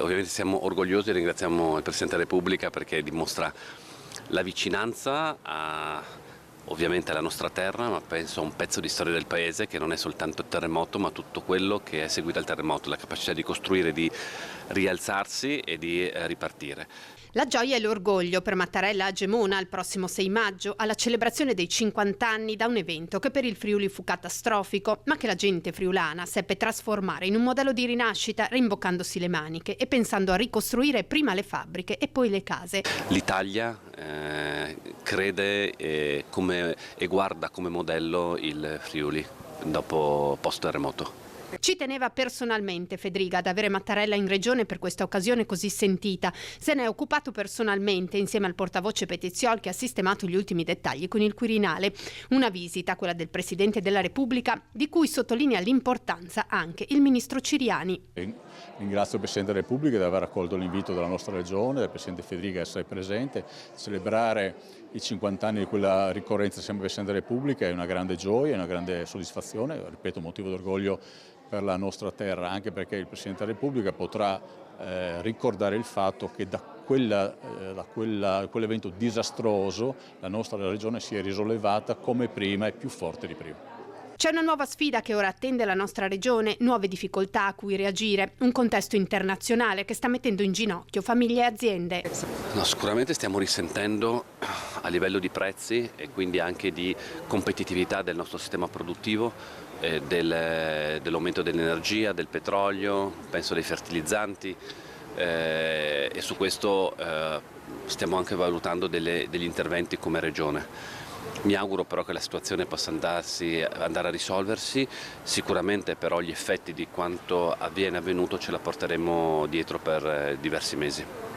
ovviamente siamo orgogliosi e ringraziamo il Presidente della Repubblica perché dimostra la vicinanza ovviamente alla nostra terra, ma penso a un pezzo di storia del Paese che non è soltanto il terremoto, ma tutto quello che è seguito al terremoto, la capacità di costruire, di rialzarsi e di ripartire. La gioia e l'orgoglio per Mattarella a Gemona il prossimo 6 maggio, alla celebrazione dei 50 anni da un evento che per il Friuli fu catastrofico, ma che la gente friulana seppe trasformare in un modello di rinascita, rimboccandosi le maniche e pensando a ricostruire prima le fabbriche e poi le case. L'Italia crede e guarda come modello il Friuli dopo post-terremoto. Ci teneva personalmente Fedriga ad avere Mattarella in regione per questa occasione così sentita. Se ne è occupato personalmente insieme al portavoce Petiziol che ha sistemato gli ultimi dettagli con il Quirinale. Una visita, quella del Presidente della Repubblica, di cui sottolinea l'importanza anche il ministro Ciriani. Ringrazio il Presidente della Repubblica di aver accolto l'invito della nostra regione, del Presidente Fedriga di essere presente, celebrare i 50 anni di quella ricorrenza sempre del Presidente della Repubblica è una grande gioia, una grande soddisfazione, ripeto, un motivo d'orgoglio per la nostra terra, anche perché il Presidente della Repubblica potrà ricordare il fatto che da quell'evento disastroso la nostra regione si è risollevata come prima e più forte di prima. C'è una nuova sfida che ora attende la nostra regione, nuove difficoltà a cui reagire, un contesto internazionale che sta mettendo in ginocchio famiglie e aziende. No, sicuramente stiamo risentendo a livello di prezzi e quindi anche di competitività del nostro sistema produttivo, dell'aumento dell'energia, del petrolio, penso dei fertilizzanti e su questo stiamo anche valutando degli interventi come regione. Mi auguro però che la situazione possa andare a risolversi, sicuramente però gli effetti di quanto avvenuto ce la porteremo dietro per diversi mesi.